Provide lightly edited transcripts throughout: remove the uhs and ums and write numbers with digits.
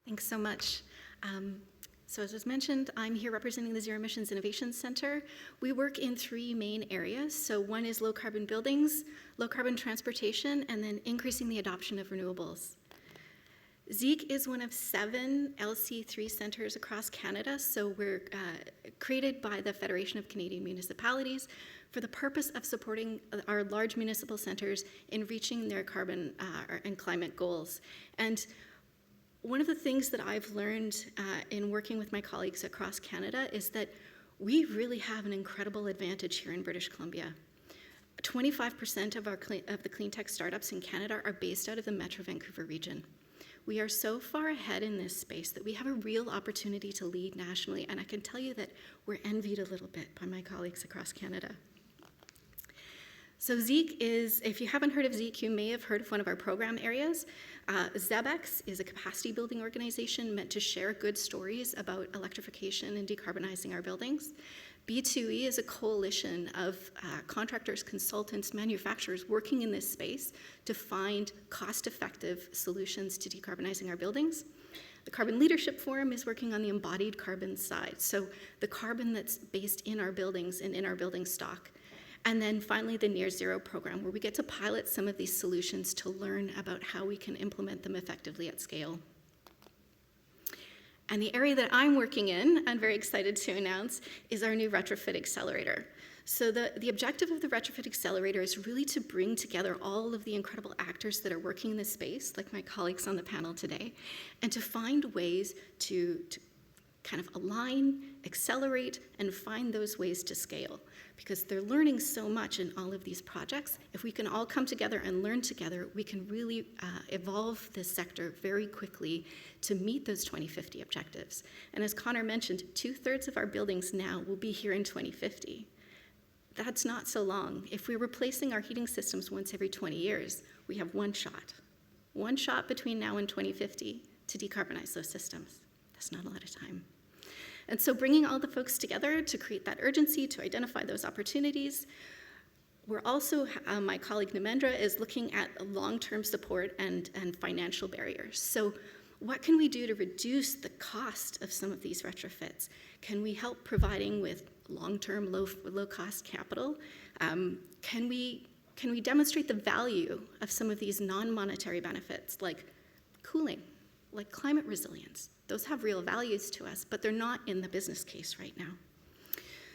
Thanks so much. So as was mentioned, I'm here representing the Zero Emissions Innovation Center. We work in three main areas. So one is low carbon buildings, low carbon transportation, and then increasing the adoption of renewables. ZEIC is one of 7 LC3 centers across Canada. So we're created by the Federation of Canadian Municipalities for the purpose of supporting our large municipal centers in reaching their carbon and climate goals. And one of the things that I've learned in working with my colleagues across Canada is that we really have an incredible advantage here in British Columbia. 25% of the clean tech startups in Canada are based out of the Metro Vancouver region. We are so far ahead in this space that we have a real opportunity to lead nationally, and I can tell you that we're envied a little bit by my colleagues across Canada. So ZEIC is, if you haven't heard of ZEIC, you may have heard of one of our program areas. ZEBx is a capacity building organization meant to share good stories about electrification and decarbonizing our buildings. B2E is a coalition of contractors, consultants, manufacturers working in this space to find cost-effective solutions to decarbonizing our buildings. The Carbon Leadership Forum is working on the embodied carbon side, so the carbon that's based in our buildings and in our building stock. And then finally, the Near Zero program, where we get to pilot some of these solutions to learn about how we can implement them effectively at scale. And the area that I'm working in, I'm very excited to announce, is our new Retrofit Accelerator. So the objective of the Retrofit Accelerator is really to bring together all of the incredible actors that are working in this space, like my colleagues on the panel today, and to find ways to kind of align, accelerate, and find those ways to scale. Because they're learning so much in all of these projects. If we can all come together and learn together, we can really evolve this sector very quickly to meet those 2050 objectives. And as Connor mentioned, 2/3 of our buildings now will be here in 2050. That's not so long. If we're replacing our heating systems once every 20 years, we have one shot between now and 2050 to decarbonize those systems. That's not a lot of time. And so bringing all the folks together to create that urgency, to identify those opportunities. We're also, my colleague Namendra is looking at long-term support and financial barriers. So what can we do to reduce the cost of some of these retrofits? Can we help providing with long-term, low-cost capital? Can we demonstrate the value of some of these non-monetary benefits like cooling, like climate resilience? Those have real values to us, but they're not in the business case right now.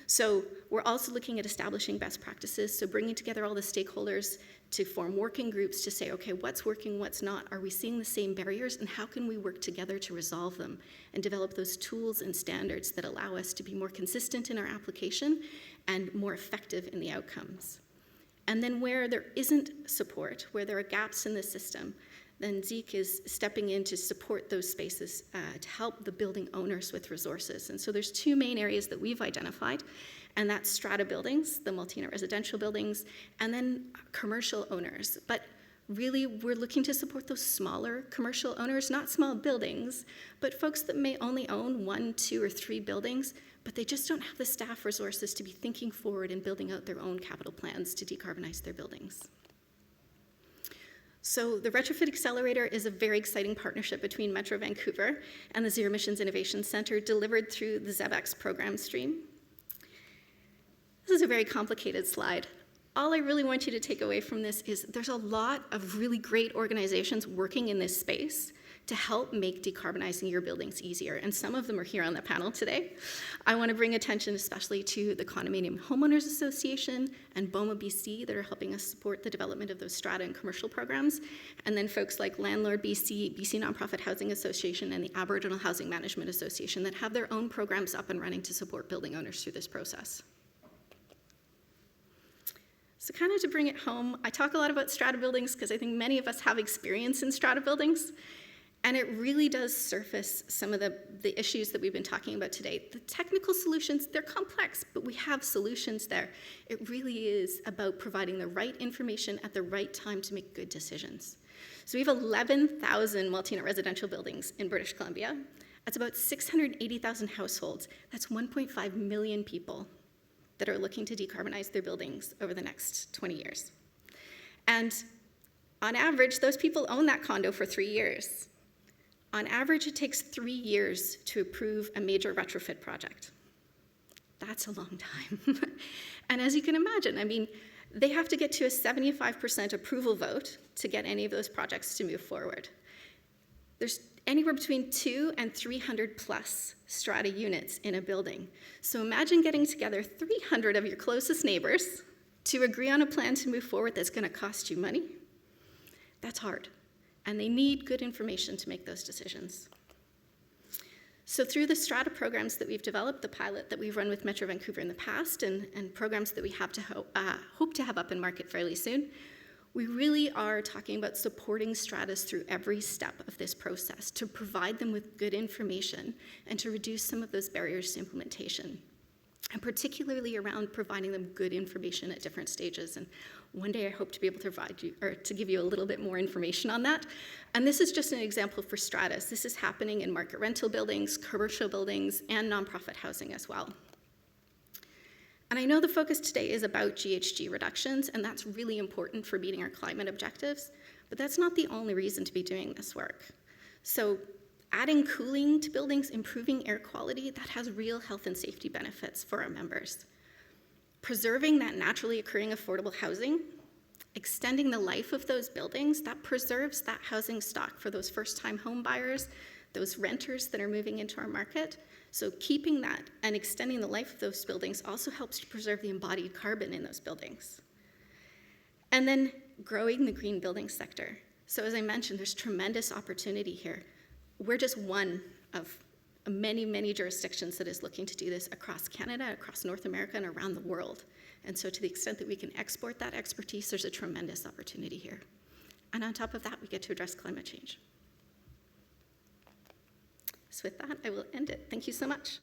So we're also looking at establishing best practices, so bringing together all the stakeholders to form working groups to say, okay, what's working, what's not? Are we seeing the same barriers, and how can we work together to resolve them and develop those tools and standards that allow us to be more consistent in our application and more effective in the outcomes? And then where there isn't support, where there are gaps in the system, then ZEIC is stepping in to support those spaces to help the building owners with resources. And so there's 2 main areas that we've identified, and that's strata buildings, the multi-unit residential buildings, and then commercial owners. But really, we're looking to support those smaller commercial owners, not small buildings, but folks that may only own 1, 2, or 3 buildings, but they just don't have the staff resources to be thinking forward and building out their own capital plans to decarbonize their buildings. So the Retrofit Accelerator is a very exciting partnership between Metro Vancouver and the Zero Emissions Innovation Center, delivered through the ZEBx program stream. This is a very complicated slide. All I really want you to take away from this is there's a lot of really great organizations working in this space to help make decarbonizing your buildings easier, and some of them are here on the panel today. I want to bring attention especially to the Condominium Homeowners Association and BOMA BC that are helping us support the development of those strata and commercial programs, and then folks like Landlord BC, BC Nonprofit Housing Association, and the Aboriginal Housing Management Association that have their own programs up and running to support building owners through this process. So kind of to bring it home, I talk a lot about strata buildings because I think many of us have experience in strata buildings. And it really does surface some of the issues that we've been talking about today. The technical solutions, they're complex, but we have solutions there. It really is about providing the right information at the right time to make good decisions. So we have 11,000 multi-unit residential buildings in British Columbia. That's about 680,000 households. That's 1.5 million people that are looking to decarbonize their buildings over the next 20 years. And on average, those people own that condo for 3 years. On average, it takes 3 years to approve a major retrofit project. That's a long time. And as you can imagine, I mean, they have to get to a 75% approval vote to get any of those projects to move forward. There's anywhere between 200 and 300 plus strata units in a building. So imagine getting together 300 of your closest neighbors to agree on a plan to move forward that's going to cost you money. That's hard. And they need good information to make those decisions. So through the strata programs that we've developed, the pilot that we've run with Metro Vancouver in the past, and programs that we have to hope to have up in market fairly soon, we really are talking about supporting stratas through every step of this process to provide them with good information and to reduce some of those barriers to implementation, and particularly around providing them good information at different stages. And one day I hope to be able to provide you, or to give you a little bit more information on that. And this is just an example for stratas. This is happening in market rental buildings, commercial buildings, and nonprofit housing as well. And I know the focus today is about GHG reductions, and that's really important for meeting our climate objectives, but that's not the only reason to be doing this work. So adding cooling to buildings, improving air quality, that has real health and safety benefits for our members. Preserving that naturally occurring affordable housing, extending the life of those buildings, that preserves that housing stock for those first-time home buyers, those renters that are moving into our market. So keeping that and extending the life of those buildings also helps to preserve the embodied carbon in those buildings. And then growing the green building sector. So as I mentioned, there's tremendous opportunity here. We're just one of many, many jurisdictions that is looking to do this across Canada, across North America, and around the world. And so to the extent that we can export that expertise, there's a tremendous opportunity here. And on top of that, we get to address climate change. So with that, I will end it. Thank you so much.